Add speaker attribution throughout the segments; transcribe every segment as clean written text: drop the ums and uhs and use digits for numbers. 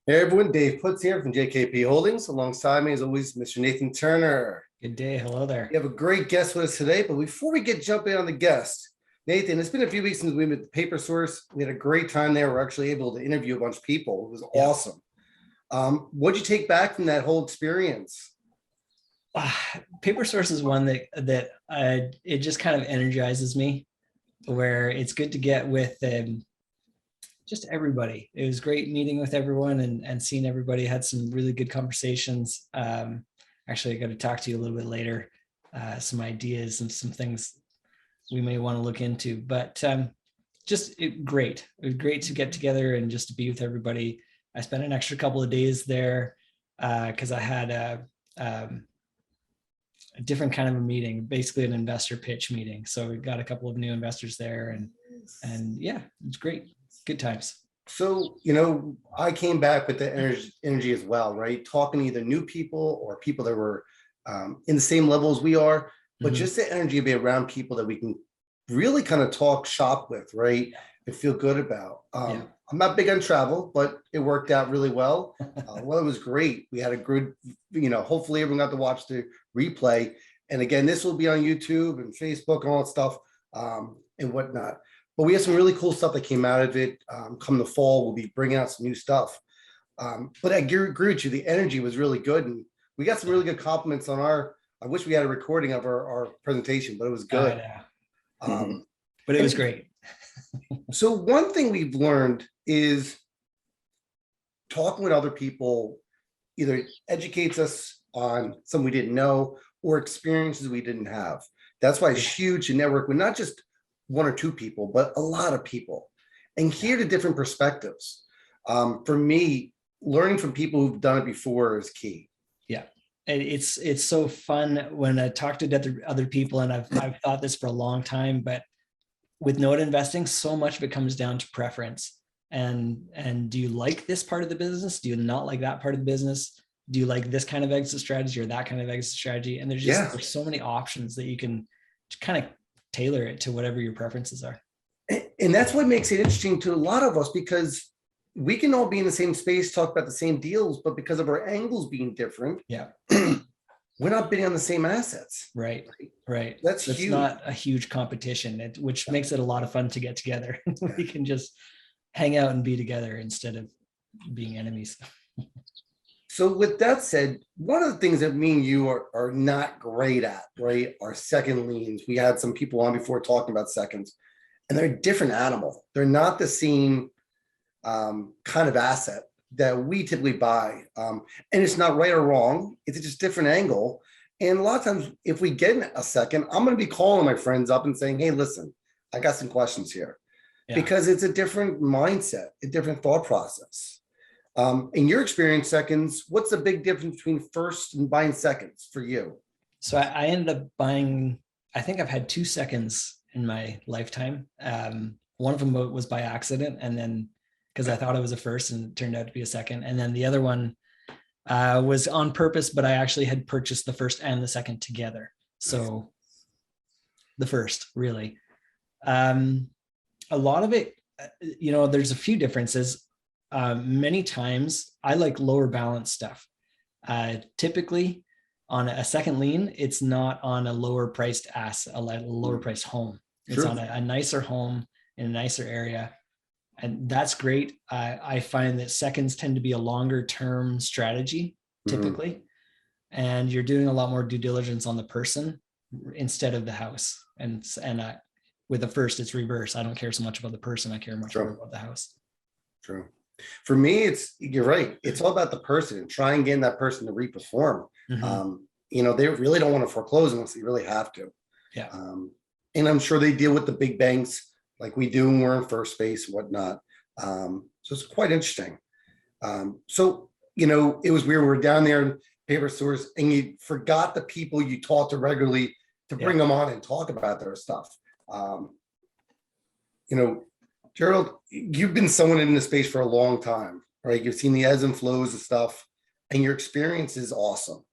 Speaker 1: Hey everyone, Dave Putz here from JKP Holdings. Alongside me, as always, Mr. Nathan Turner.
Speaker 2: Good day. Hello
Speaker 1: We
Speaker 2: there.
Speaker 1: have a great guest with us today, but before we get jumping on the guest, Nathan, it's been a few weeks since we met the Paper Source. We had a great time there. We're actually able to interview a bunch of people. It was
Speaker 2: Yeah.
Speaker 1: awesome. What'd you take back from that whole experience?
Speaker 2: Paper Source is one that it just kind of energizes me, where it's good to get with just everybody. It was great meeting with everyone and seeing everybody. Had some really good conversations. Actually, I got to talk to you a little bit later. Some ideas and some things we may want to look into, but great. It was great to get together and just to be with everybody. I spent an extra couple of days there because I had a different kind of a meeting, basically an investor pitch meeting. So we got a couple of new investors there, and yeah, it's great. Good times.
Speaker 1: So, I came back with the energy as well, right? Talking to either new people or people that were in the same level as we are, but just the energy of being around people that we can really kind of talk shop with, right? And feel good about. I'm not big on travel, but it worked out really well. Well, it was great. We had a good, hopefully everyone got to watch the replay. And again, this will be on YouTube and Facebook and all that stuff and whatnot. But we had some really cool stuff that came out of it. Come the fall, we'll be bringing out some new stuff. But I agree with you. The energy was really good. And we got some really good compliments on I wish we had a recording of our presentation, but it was good.
Speaker 2: But it was great.
Speaker 1: So one thing we've learned is talking with other people either educates us on something we didn't know or experiences we didn't have. That's why it's huge to network with not just one or two people, but a lot of people and hear the different perspectives. For me, learning from people who've done it before is key.
Speaker 2: Yeah. It's so fun when I talk to other people, and I've thought this for a long time, but with note investing, so much of it comes down to preference. And do you like this part of the business? Do you not like that part of the business? Do you like this kind of exit strategy or that kind of exit strategy? And there's so many options that you can kind of tailor it to whatever your preferences are.
Speaker 1: And that's what makes it interesting to a lot of us, because we can all be in the same space, talk about the same deals, but because of our angles being different, we're not bidding on the same assets.
Speaker 2: Right.
Speaker 1: That's huge.
Speaker 2: It's not a huge competition, which makes it a lot of fun to get together. We can just hang out and be together instead of being enemies.
Speaker 1: So with that said, one of the things that me and you are not great at, right, are second liens. We had some people on before talking about seconds, and they're a different animal. They're not the same kind of asset that we typically buy. And it's not right or wrong. It's just a different angle. And a lot of times, if we get a second, I'm going to be calling my friends up and saying, hey, listen, I got some questions here. Because it's a different mindset, a different thought process. In your experience, seconds, what's the big difference between first and buying seconds for you?
Speaker 2: So I ended up buying, I think I've had 2 seconds in my lifetime. One of them was by accident, and then because I thought it was a first and it turned out to be a second. And then the other one was on purpose, but I actually had purchased the first and the second together. So the first, really. A lot of it, there's a few differences. Many times I like lower balance stuff. Typically on a second lien, it's not on a lower priced asset, a lower priced home. It's on a nicer home in a nicer area. And that's great. I find that seconds tend to be a longer term strategy typically. And you're doing a lot more due diligence on the person instead of the house. And with the first, it's reverse. I don't care so much about the person. I care much more about the house.
Speaker 1: True. For me, you're right. It's all about the person and try and get that person to reperform. They really don't want to foreclose unless they really have to.
Speaker 2: Yeah.
Speaker 1: And I'm sure they deal with the big banks like we do when we're in first base and whatnot. So it's quite interesting. It was weird. We were down there in Paper Source and you forgot the people you talk to regularly to bring them on and talk about their stuff. Gerald, you've been someone in this space for a long time, right? You've seen the ebbs and flows of stuff, and your experience is awesome.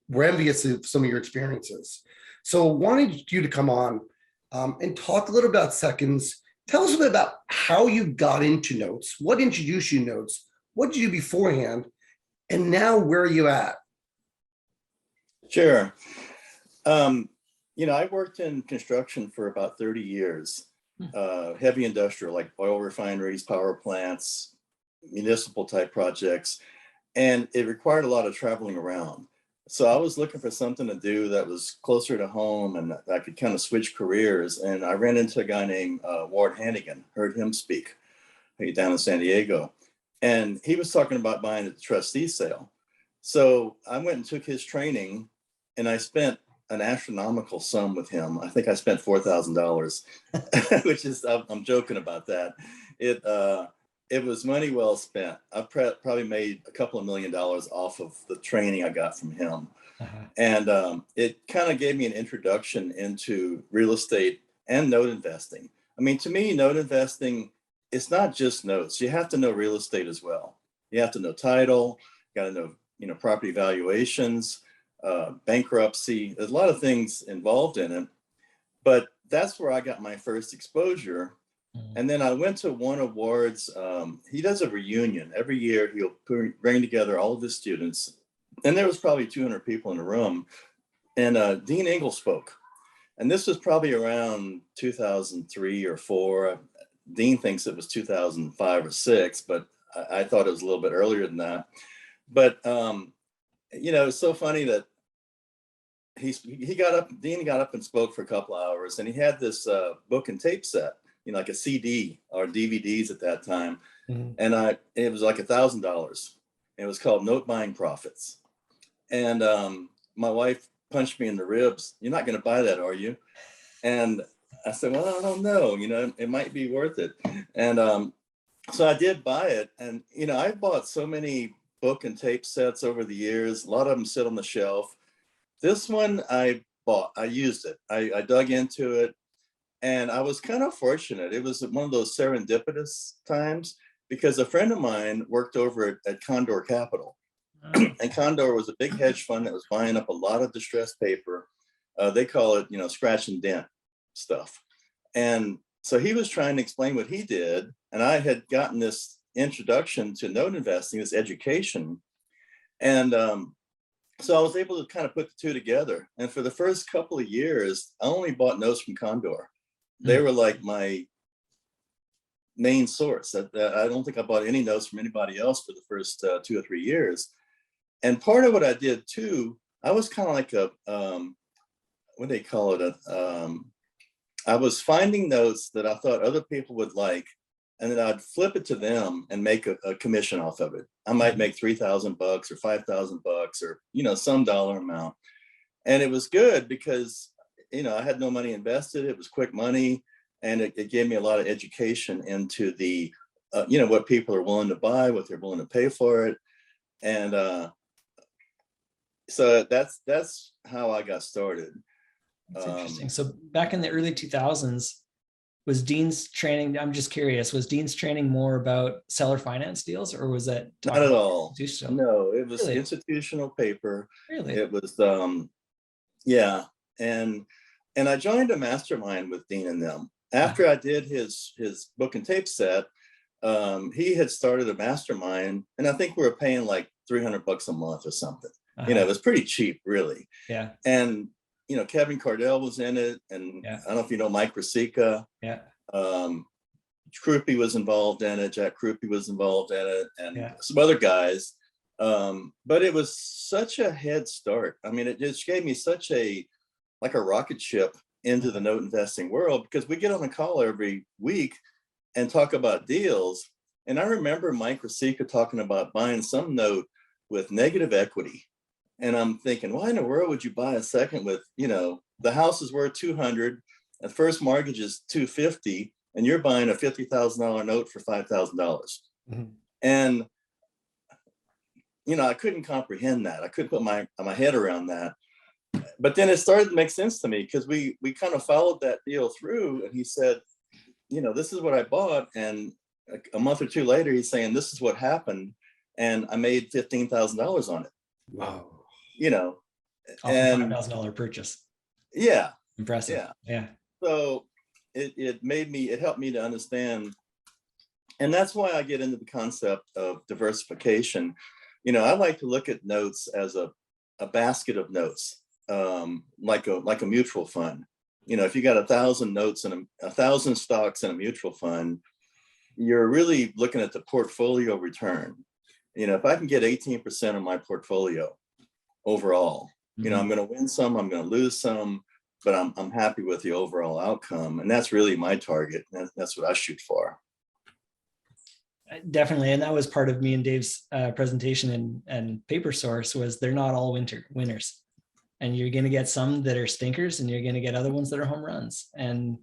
Speaker 1: We're envious of some of your experiences. So wanted you to come on and talk a little about seconds. Tell us a bit about how you got into notes, what introduced you to notes, what did you do beforehand? And now where are you at?
Speaker 3: Sure. Um, I worked in construction for about 30 years, heavy industrial, like oil refineries, power plants, municipal type projects, and it required a lot of traveling around. So I was looking for something to do that was closer to home and that I could kind of switch careers. And I ran into a guy named Ward Hannigan, heard him speak down in San Diego. And he was talking about buying at the trustee sale. So I went and took his training, and I spent an astronomical sum with him. I think I spent $4,000, which is, I'm joking about that. It was money well spent. I probably made a couple of $1 million off of the training I got from him.
Speaker 2: Uh-huh.
Speaker 3: And it kind of gave me an introduction into real estate and note investing. I mean, to me, note investing, it's not just notes. You have to know real estate as well. You have to know title, got to know, property valuations, bankruptcy. There's a lot of things involved in it, but that's where I got my first exposure. And then I went to one of Ward's, he does a reunion. Every year he'll bring together all of his students. And there was probably 200 people in the room. And Dean Engel spoke. And this was probably around 2003 or 4. Dean thinks it was 2005 or 6, but I thought it was a little bit earlier than that. But, it's so funny that Dean got up and spoke for a couple hours, and he had this book and tape set, like a CD or DVDs at that time.
Speaker 2: Mm-hmm.
Speaker 3: And it was like $1,000. It was called Note Buying Profits. And my wife punched me in the ribs. "You're not going to buy that, are you?" And I said, "Well, I don't know. It might be worth it." And so I did buy it. And, I bought so many book and tape sets over the years. A lot of them sit on the shelf. This one I bought. I used it. I dug into it. And I was kind of fortunate. It was one of those serendipitous times because a friend of mine worked over at Condor Capital. And Condor was a big hedge fund that was buying up a lot of distressed paper. They call it, scratch and dent stuff. And so he was trying to explain what he did. And I had gotten this introduction to note investing, this education. And so I was able to kind of put the two together. And for the first couple of years, I only bought notes from Condor. They were like my main source. I don't think I bought any notes from anybody else for the first 2 or 3 years. And part of what I did too, I was kind of like what do they call it? I was finding notes that I thought other people would like, and then I'd flip it to them and make a commission off of it. I might make $3,000 or $5,000 or, some dollar amount. And it was good because, I had no money invested. It was quick money. And it gave me a lot of education into the, what people are willing to buy, what they're willing to pay for it. And so that's how I got started.
Speaker 2: That's interesting. So back in the early 2000s, was Dean's training, I'm just curious, was Dean's training more about seller finance deals, or was that
Speaker 3: not at all? No, it was
Speaker 2: really?
Speaker 3: Institutional paper.
Speaker 2: Really?
Speaker 3: It was, yeah. And I joined a mastermind with Dean and them. After I did his book and tape set, he had started a mastermind, and I think we were paying like $300 a month or something. It was pretty cheap, really.
Speaker 2: Yeah.
Speaker 3: And Kevin Cardell was in it, and I don't know if you know Mike Rosica.
Speaker 2: Yeah.
Speaker 3: Krupe was involved in it. Jack Krupe was involved in it, and some other guys. But it was such a head start. I mean, it just gave me such a rocket ship into the note investing world, because we get on a call every week and talk about deals. And I remember Mike Rosica talking about buying some note with negative equity. And I'm thinking, why in the world would you buy a second with, the house is worth 200, the first mortgage is 250, and you're buying a $50,000 note for $5,000.
Speaker 2: Mm-hmm.
Speaker 3: And, I couldn't comprehend that. I couldn't put my head around that. But then it started to make sense to me, because we kind of followed that deal through, and he said, this is what I bought. And a month or two later, he's saying, this is what happened. And I made $15,000 on it.
Speaker 1: Wow.
Speaker 2: Off a $5,000 purchase.
Speaker 3: Yeah.
Speaker 2: Impressive. Yeah.
Speaker 3: So it helped me to understand And that's why I get into the concept of diversification. I like to look at notes as a basket of notes, like a mutual fund. If you got 1,000 notes and 1,000 stocks in a mutual fund, you're really looking at the portfolio return. If I can get 18% of my portfolio overall, I'm going to win some, I'm going to lose some, but I'm happy with the overall outcome. And that's really my target. That's what I shoot for.
Speaker 2: Definitely. And that was part of me and Dave's presentation and paper source was they're not all winners. And you're going to get some that are stinkers and you're going to get other ones that are home runs. And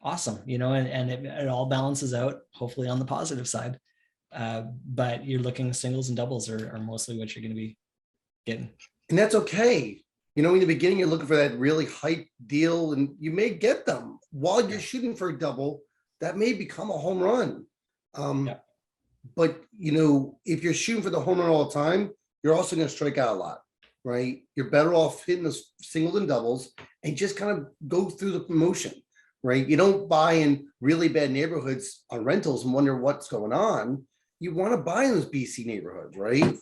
Speaker 2: awesome, and it all balances out, hopefully on the positive side. But you're looking singles and doubles are mostly what you're going to be getting.
Speaker 1: And that's okay. In the beginning, you're looking for that really hype deal and you may get them while you're shooting for a double. That may become a home run. But, if you're shooting for the home run all the time, you're also going to strike out a lot, right? You're better off hitting the singles and doubles and just kind of go through the motion, right? You don't buy in really bad neighborhoods on rentals and wonder what's going on. You want to buy in those BC neighborhoods, right?